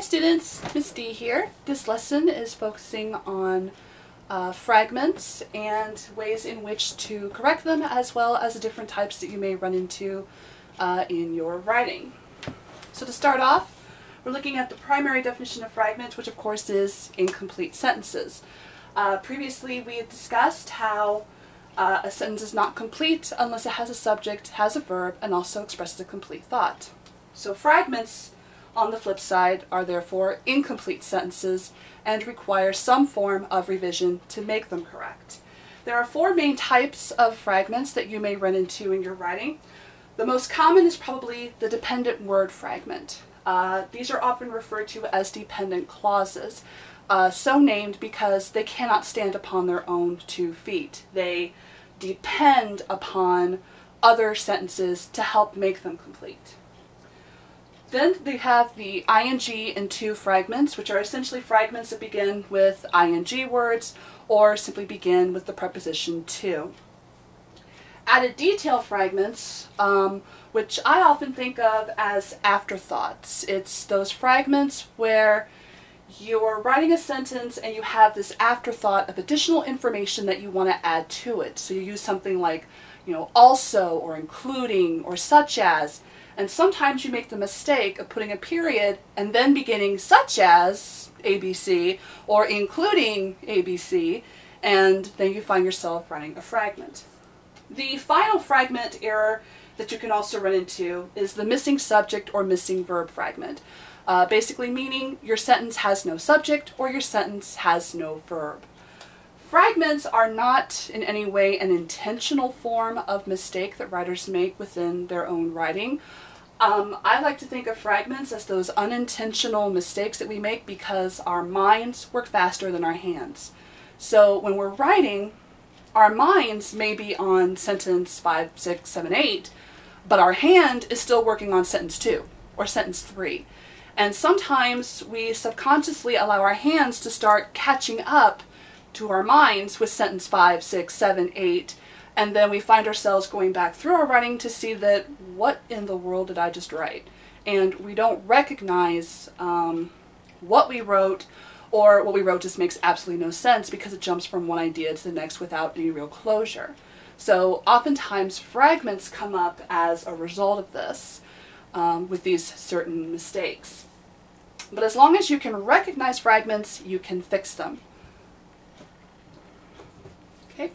Hi students, Miss D here. This lesson is focusing on fragments and ways in which to correct them, as well as the different types that you may run into in your writing. So to start off, we're looking at the primary definition of fragment, which of course is incomplete sentences. Previously we had discussed how a sentence is not complete unless it has a subject, has a verb, and also expresses a complete thought. So fragments, on the flip side, are therefore incomplete sentences and require some form of revision to make them correct. There are four main types of fragments that you may run into in your writing. The most common is probably the dependent word fragment. These are often referred to as dependent clauses, so named because they cannot stand upon their own 2 feet. They depend upon other sentences to help make them complete. Then they have the ing and to fragments, which are essentially fragments that begin with ing words or simply begin with the preposition to. Added detail fragments, which I often think of as afterthoughts. It's those fragments where you're writing a sentence and you have this afterthought of additional information that you want to add to it. So you use something like, also, or including, or such as. And sometimes you make the mistake of putting a period and then beginning such as ABC or including ABC, and then you find yourself writing a fragment. The final fragment error that you can also run into is the missing subject or missing verb fragment. Basically meaning your sentence has no subject or your sentence has no verb. Fragments are not in any way an intentional form of mistake that writers make within their own writing. I like to think of fragments as those unintentional mistakes that we make because our minds work faster than our hands. So when we're writing, our minds may be on sentence 5, 6, 7, 8, but our hand is still working on sentence 2 or sentence 3. And sometimes we subconsciously allow our hands to start catching up to our minds with sentence 5, 6, 7, 8, and then we find ourselves going back through our writing to see that, what in the world did I just write? And we don't recognize what we wrote, or what we wrote just makes absolutely no sense because it jumps from one idea to the next without any real closure. So oftentimes fragments come up as a result of this with these certain mistakes. But as long as you can recognize fragments, you can fix them. Okay?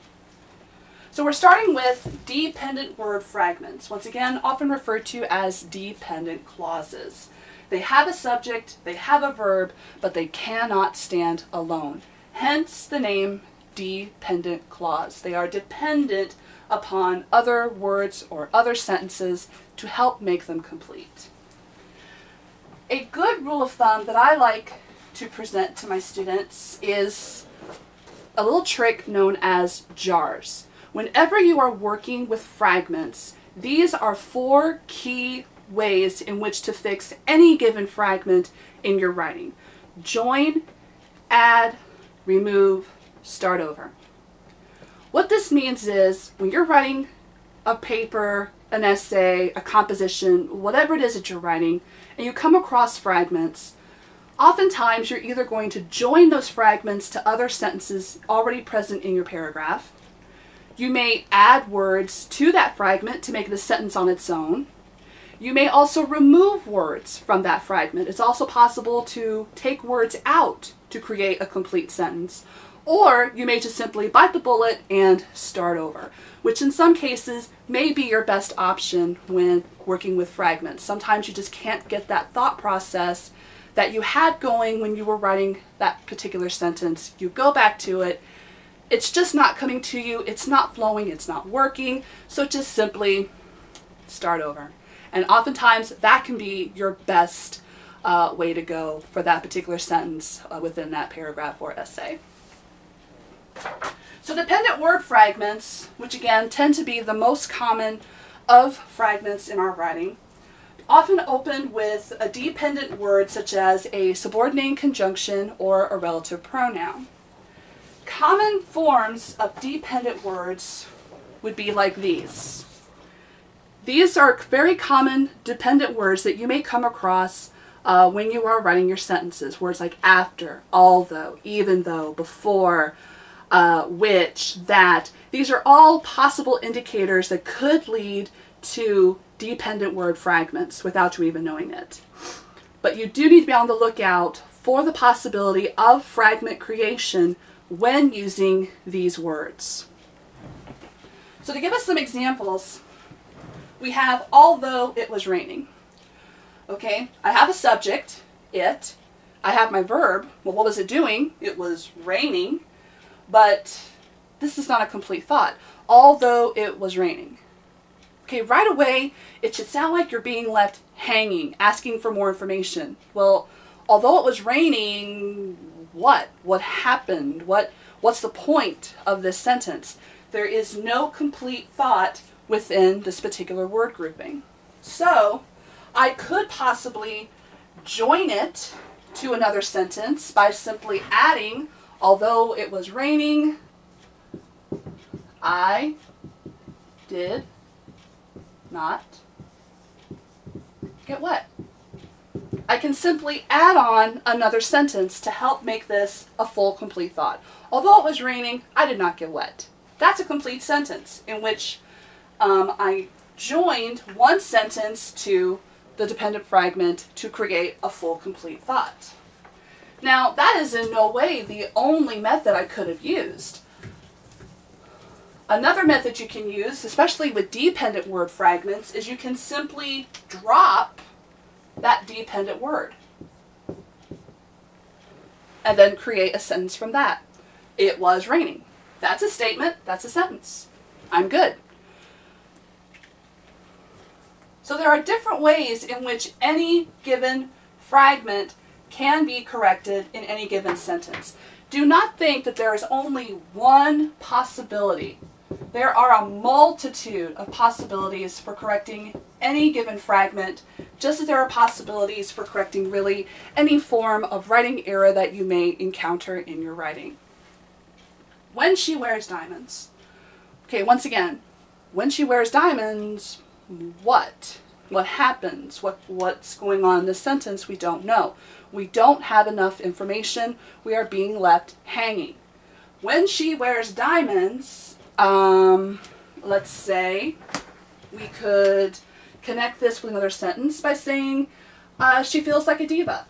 So we're starting with dependent word fragments, once again often referred to as dependent clauses. They have a subject, they have a verb, but they cannot stand alone. Hence the name dependent clause. They are dependent upon other words or other sentences to help make them complete. A good rule of thumb that I like to present to my students is a little trick known as jars. Whenever you are working with fragments, these are 4 key ways in which to fix any given fragment in your writing. Join, add, remove, start over. What this means is when you're writing a paper, an essay, a composition, whatever it is that you're writing, and you come across fragments, oftentimes you're either going to join those fragments to other sentences already present in your paragraph. You may add words to that fragment to make it a sentence on its own. You may also remove words from that fragment. It's also possible to take words out to create a complete sentence. Or you may just simply bite the bullet and start over, which in some cases may be your best option when working with fragments. Sometimes you just can't get that thought process that you had going when you were writing that particular sentence. You go back to it. It's just not coming to you, it's not flowing, it's not working, so just simply start over. And oftentimes that can be your best way to go for that particular sentence within that paragraph or essay. So dependent word fragments, which again tend to be the most common of fragments in our writing, often open with a dependent word such as a subordinating conjunction or a relative pronoun. Common forms of dependent words would be like these. These are very common dependent words that you may come across when you are writing your sentences. Words like after, although, even though, before, which, that. These are all possible indicators that could lead to dependent word fragments without you even knowing it. But you do need to be on the lookout for the possibility of fragment creation when using these words. So to give us some examples, we have although it was raining. Okay, I have a subject, it. I have my verb. Well, what was it doing? It was raining, but this is not a complete thought. Although it was raining. Okay, right away, it should sound like you're being left hanging, asking for more information. Well, although it was raining, what? What happened? What's the point of this sentence? There is no complete thought within this particular word grouping. So, I could possibly join it to another sentence by simply adding, although it was raining, I did not get wet. I can simply add on another sentence to help make this a full, complete thought. Although it was raining, I did not get wet. That's a complete sentence in which I joined one sentence to the dependent fragment to create a full, complete thought. Now, that is in no way the only method I could have used. Another method you can use, especially with dependent word fragments, is you can simply drop that dependent word and then create a sentence from that. It was raining. That's a statement. That's a sentence. I'm good. So there are different ways in which any given fragment can be corrected in any given sentence. Do not think that there is only one possibility. There are a multitude of possibilities for correcting any given fragment, just as there are possibilities for correcting really any form of writing error that you may encounter in your writing. When she wears diamonds. Okay, once again, when she wears diamonds, what? What happens? What's going on in this sentence? We don't know. We don't have enough information. We are being left hanging. When she wears diamonds, let's say we could connect this with another sentence by saying she feels like a diva.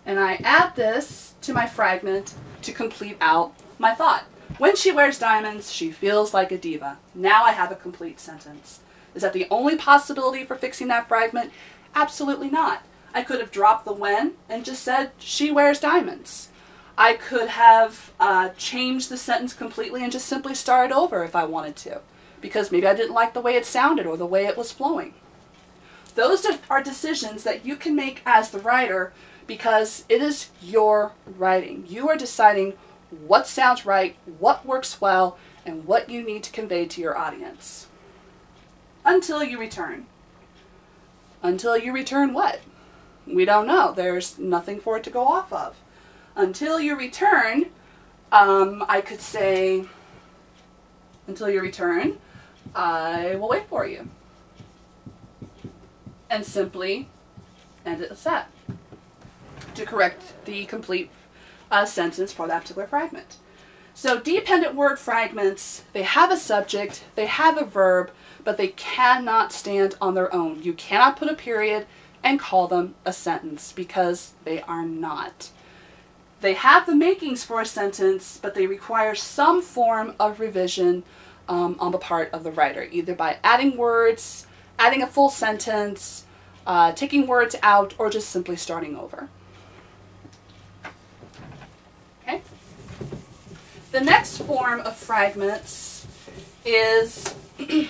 And I add this to my fragment to complete out my thought. When she wears diamonds, she feels like a diva. Now I have a complete sentence. Is that the only possibility for fixing that fragment? Absolutely not. I could have dropped the when and just said she wears diamonds. I could have changed the sentence completely and just simply started over if I wanted to, because maybe I didn't like the way it sounded or the way it was flowing. Those are decisions that you can make as the writer because it is your writing. You are deciding what sounds right, what works well, and what you need to convey to your audience. Until you return. Until you return what? We don't know. There's nothing for it to go off of. Until you return, I could say, until you return, I will wait for you. And simply end it as that to correct the complete sentence for that particular fragment. So dependent word fragments, they have a subject, they have a verb, but they cannot stand on their own. You cannot put a period and call them a sentence because they are not. They have the makings for a sentence, but they require some form of revision on the part of the writer, either by adding words, adding a full sentence, taking words out, or just simply starting over. Okay? The next form of fragments is ing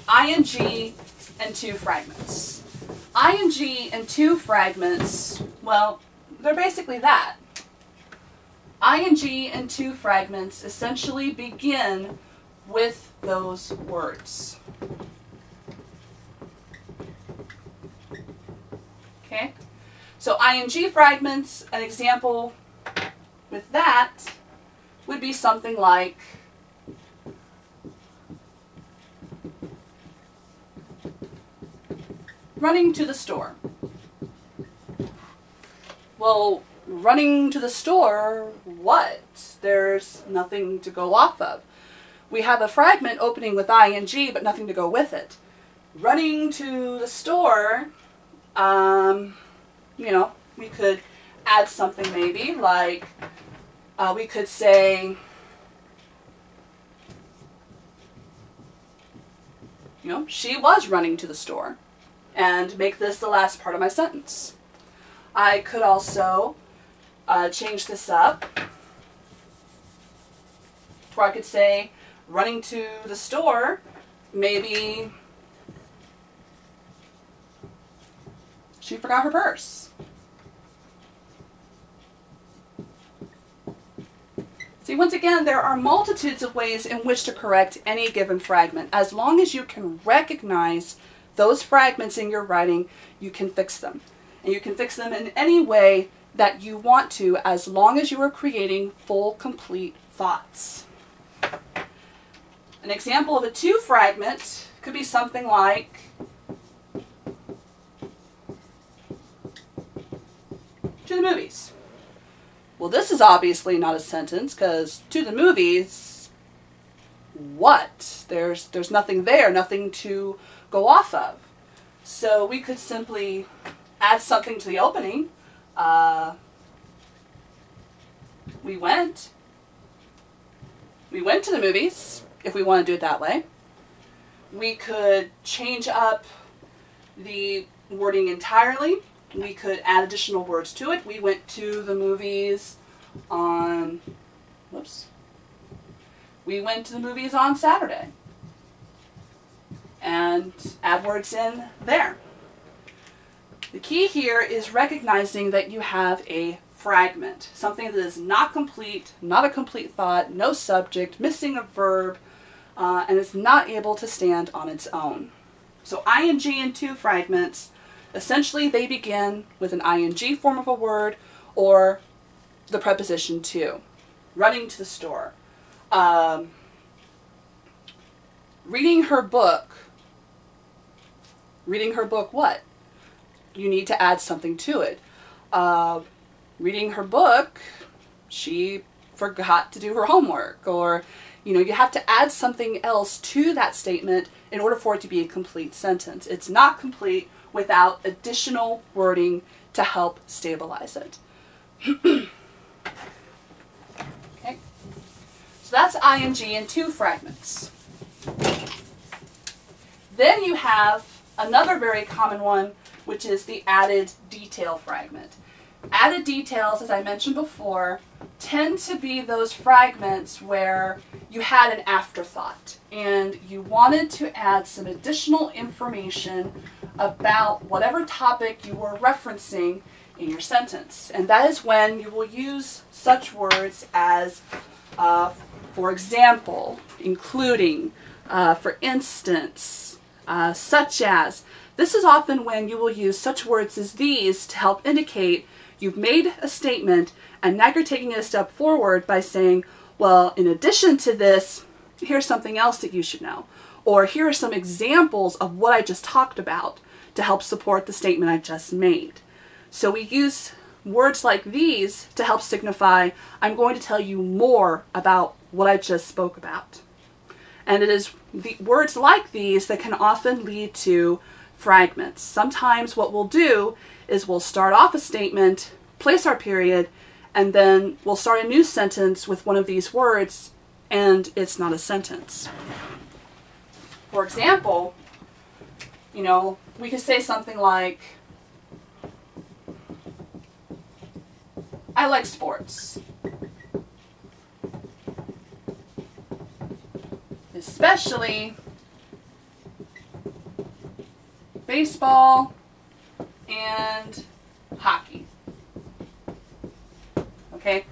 and two fragments. Ing and two fragments, well, they're basically that. Ing and two fragments essentially begin with those words. Okay? So ing fragments, an example with that would be something like, running to the store. Well, running to the store, what? There's nothing to go off of. We have a fragment opening with ing, but nothing to go with it. Running to the store, you know, we could add something maybe, like we could say, you know, she was running to the store, and make this the last part of my sentence. I could also change this up, where I could say, running to the store, maybe she forgot her purse. See, once again, there are multitudes of ways in which to correct any given fragment. As long as you can recognize those fragments in your writing, you can fix them. And you can fix them in any way that you want to, as long as you are creating full, complete thoughts. An example of a to fragment could be something like, to the movies. Well, this is obviously not a sentence, because to the movies, what? There's nothing there, nothing to go off of. So we could simply add something to the opening. We went to the movies, if we want to do it that way. We could change up the wording entirely. We could add additional words to it. We went to the movies on, we went to the movies on Saturday. And add words in there. The key here is recognizing that you have a fragment, something that is not complete, not a complete thought, no subject, missing a verb, and is not able to stand on its own. So ing and to fragments, essentially they begin with an ing form of a word or the preposition to. Running to the store. Reading her book. Reading her book what? You need to add something to it. Reading her book, she forgot to do her homework, or, you know, you have to add something else to that statement in order for it to be a complete sentence. It's not complete without additional wording to help stabilize it. Okay, so that's ing and to fragments. Then you have another very common one, which is the added detail fragment. Added details, as I mentioned before, tend to be those fragments where you had an afterthought and you wanted to add some additional information about whatever topic you were referencing in your sentence. And that is when you will use such words as, for example, including, for instance, such as. This is often when you will use such words as these to help indicate you've made a statement and now you're taking it a step forward by saying, well, in addition to this, here's something else that you should know. Or here are some examples of what I just talked about to help support the statement I just made. So we use words like these to help signify, I'm going to tell you more about what I just spoke about. And it is the words like these that can often lead to fragments. Sometimes what we'll do is we'll start off a statement, place our period, and then we'll start a new sentence with one of these words, and it's not a sentence. For example, you know, we could say something like, I like sports. Especially baseball and hockey. Okay?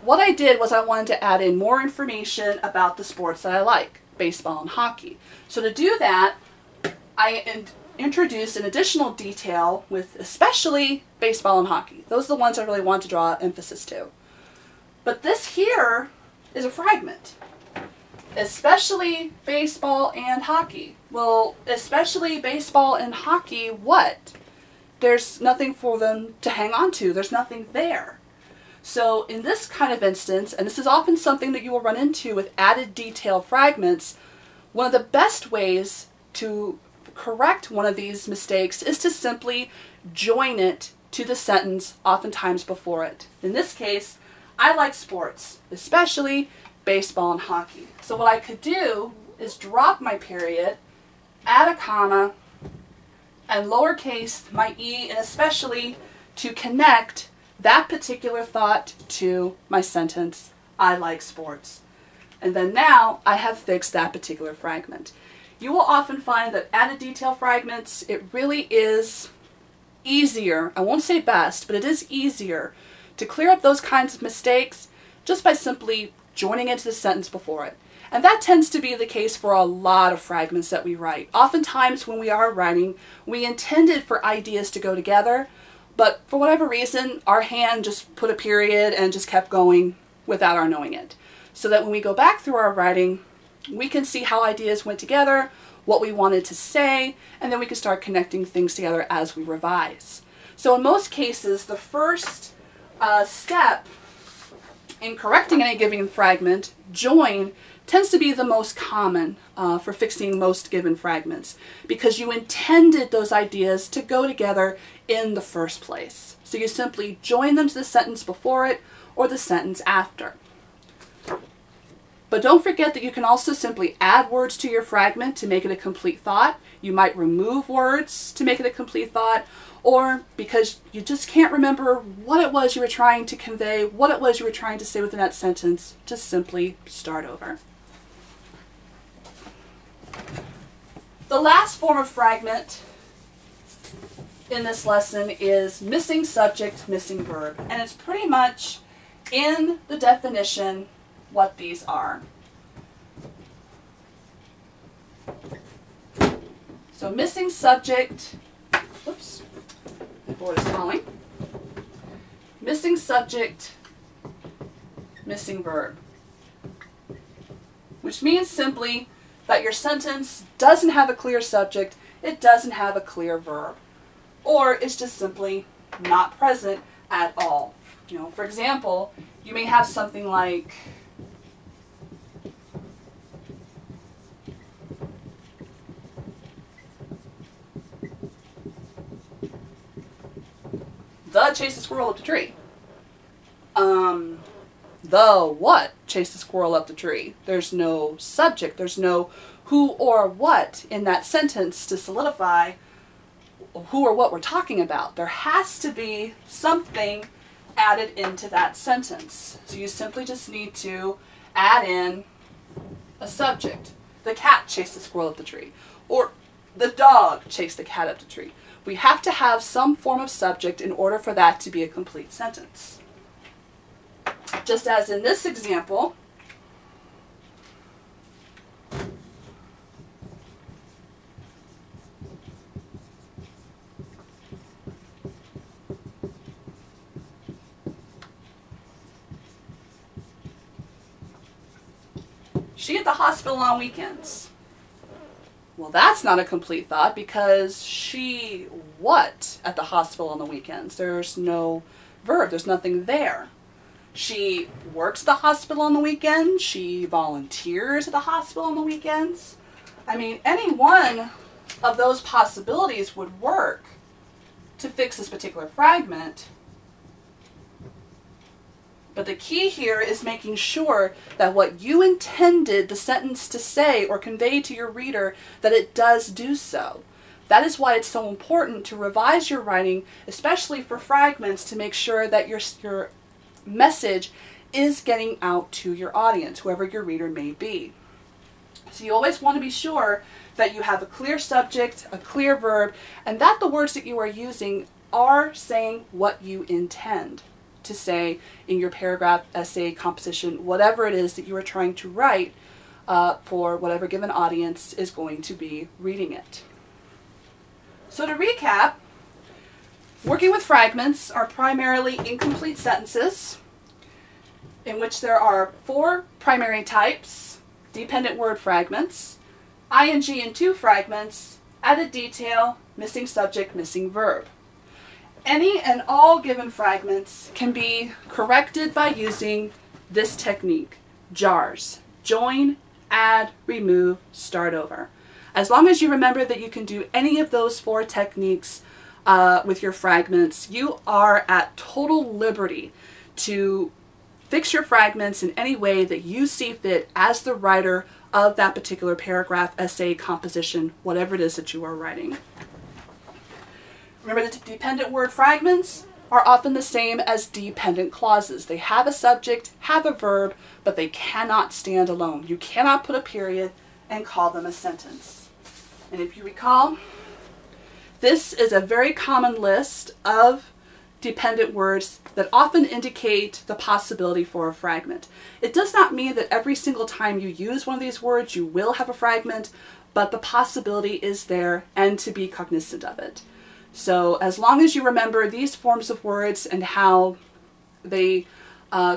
What I did was I wanted to add in more information about the sports that I like, baseball and hockey. So to do that, I introduced an additional detail with especially baseball and hockey. Those are the ones I really want to draw emphasis to. But this here is a fragment. especially baseball and hockey. Well, especially baseball and hockey, what? There's nothing for them to hang on to. There's nothing there. So in this kind of instance, and this is often something that you will run into with added detail fragments, one of the best ways to correct one of these mistakes is to simply join it to the sentence oftentimes before it. In this case, I like sports, especially baseball and hockey. So what I could do is drop my period, add a comma, and lowercase my e, and especially to connect that particular thought to my sentence, I like sports. And then now I have fixed that particular fragment. You will often find that added detail fragments, it really is easier, I won't say best, but it is easier to clear up those kinds of mistakes just by simply joining into the sentence before it. And that tends to be the case for a lot of fragments that we write. Oftentimes when we are writing, we intended for ideas to go together, but for whatever reason, our hand just put a period and just kept going without our knowing it. So that when we go back through our writing, we can see how ideas went together, what we wanted to say, and then we can start connecting things together as we revise. So in most cases, the first step in correcting any given fragment, join, tends to be the most common for fixing most given fragments, because you intended those ideas to go together in the first place. So you simply join them to the sentence before it or the sentence after. But don't forget that you can also simply add words to your fragment to make it a complete thought. You might remove words to make it a complete thought, or because you just can't remember what it was you were trying to convey, what it was you were trying to say within that sentence, just simply start over. The last form of fragment in this lesson is missing subject, missing verb, and it's pretty much in the definition what these are. So missing subject, whoops, the board is falling. Missing subject, missing verb, which means simply that your sentence doesn't have a clear subject, it doesn't have a clear verb, or it's just simply not present at all. You know, for example, you may have something like, the chased the squirrel up the tree. The what chased the squirrel up the tree. There's no subject. There's no who or what in that sentence to solidify who or what we're talking about. There has to be something added into that sentence. So you simply just need to add in a subject. The cat chased the squirrel up the tree. Or the dog chased the cat up the tree. We have to have some form of subject in order for that to be a complete sentence. Just as in this example, she at the hospital on weekends. Well, that's not a complete thought because she what at the hospital on the weekends? There's no verb. There's nothing there. She works at the hospital on the weekends. She volunteers at the hospital on the weekends. I mean, any one of those possibilities would work to fix this particular fragment. But the key here is making sure that what you intended the sentence to say or convey to your reader, that it does do so. That is why it's so important to revise your writing, especially for fragments, to make sure that your message is getting out to your audience, whoever your reader may be. So you always want to be sure that you have a clear subject, a clear verb, and that the words that you are using are saying what you intend to say in your paragraph, essay, composition, whatever it is that you are trying to write for whatever given audience is going to be reading it. So to recap, working with fragments are primarily incomplete sentences in which there are 4 primary types: dependent word fragments, ing in two fragments, added detail, missing subject, missing verb. Any and all given fragments can be corrected by using this technique, JARS, join, add, remove, start over. As long as you remember that you can do any of those four techniques with your fragments, you are at total liberty to fix your fragments in any way that you see fit as the writer of that particular paragraph, essay, composition, whatever it is that you are writing. Remember that dependent word fragments are often the same as dependent clauses. They have a subject, have a verb, but they cannot stand alone. You cannot put a period and call them a sentence. And if you recall, this is a very common list of dependent words that often indicate the possibility for a fragment. It does not mean that every single time you use one of these words you will have a fragment, but the possibility is there and to be cognizant of it. So as long as you remember these forms of words and how they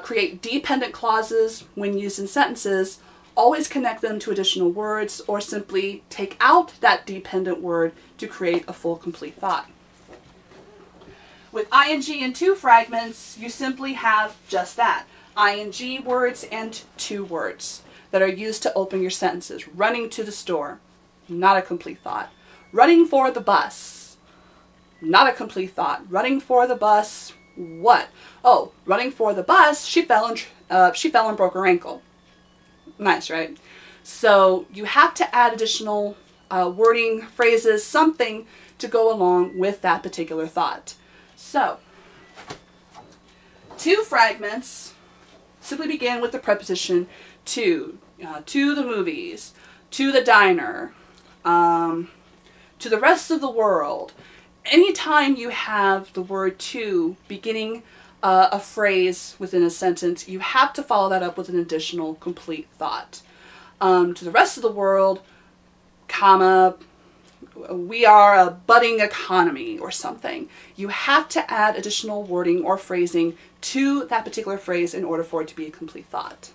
create dependent clauses when used in sentences, always connect them to additional words or simply take out that dependent word to create a full complete thought. With ing in two fragments, you simply have just that, ing words and two words that are used to open your sentences. Running to the store, not a complete thought. Running for the bus, not a complete thought. Running for the bus, what? Oh, running for the bus, she fell and broke her ankle. Nice, right? So you have to add additional wording, phrases, something to go along with that particular thought. So, two fragments simply begin with the preposition to the movies, to the diner, to the rest of the world. Anytime you have the word to beginning a phrase within a sentence, you have to follow that up with an additional complete thought. To the rest of the world, comma, we are a budding economy or something. You have to add additional wording or phrasing to that particular phrase in order for it to be a complete thought.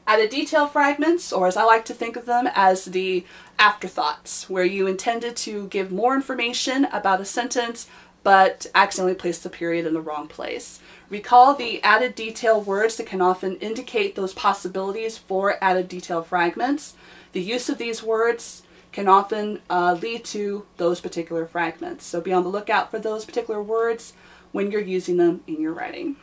Added detail fragments, or as I like to think of them, as the afterthoughts, where you intended to give more information about a sentence but accidentally placed the period in the wrong place. Recall the added detail words that can often indicate those possibilities for added detail fragments. The use of these words can often lead to those particular fragments. So be on the lookout for those particular words when you're using them in your writing.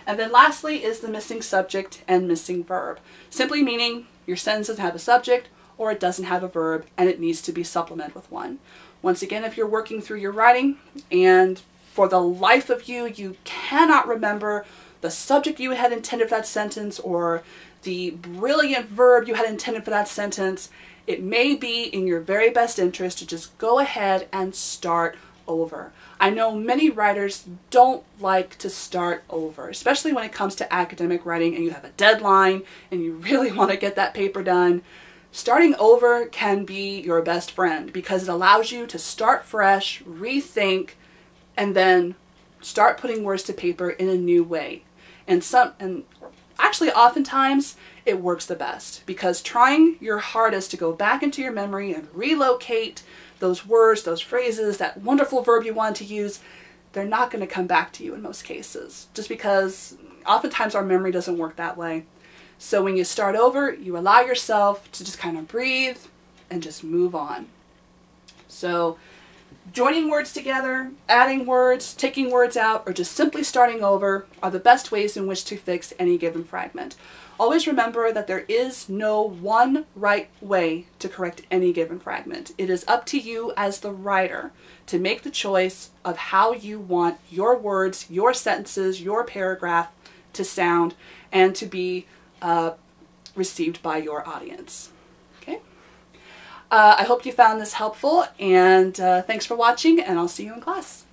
And then lastly is the missing subject and missing verb. Simply meaning your sentence doesn't have a subject or it doesn't have a verb and it needs to be supplemented with one. Once again, if you're working through your writing and for the life of you, you cannot remember the subject you had intended for that sentence or the brilliant verb you had intended for that sentence, it may be in your very best interest to just go ahead and start over. I know many writers don't like to start over, especially when it comes to academic writing and you have a deadline and you really want to get that paper done. Starting over can be your best friend because it allows you to start fresh, rethink, and then start putting words to paper in a new way. And actually oftentimes it works the best because trying your hardest to go back into your memory and relocate those words, those phrases, that wonderful verb you wanted to use, they're not going to come back to you in most cases, just because oftentimes our memory doesn't work that way. So when you start over, you allow yourself to just kind of breathe and just move on. So joining words together, adding words, taking words out, or just simply starting over are the best ways in which to fix any given fragment. Always remember that there is no one right way to correct any given fragment. It is up to you as the writer to make the choice of how you want your words, your sentences, your paragraph to sound and to be received by your audience. Okay? I hope you found this helpful, and thanks for watching, and I'll see you in class.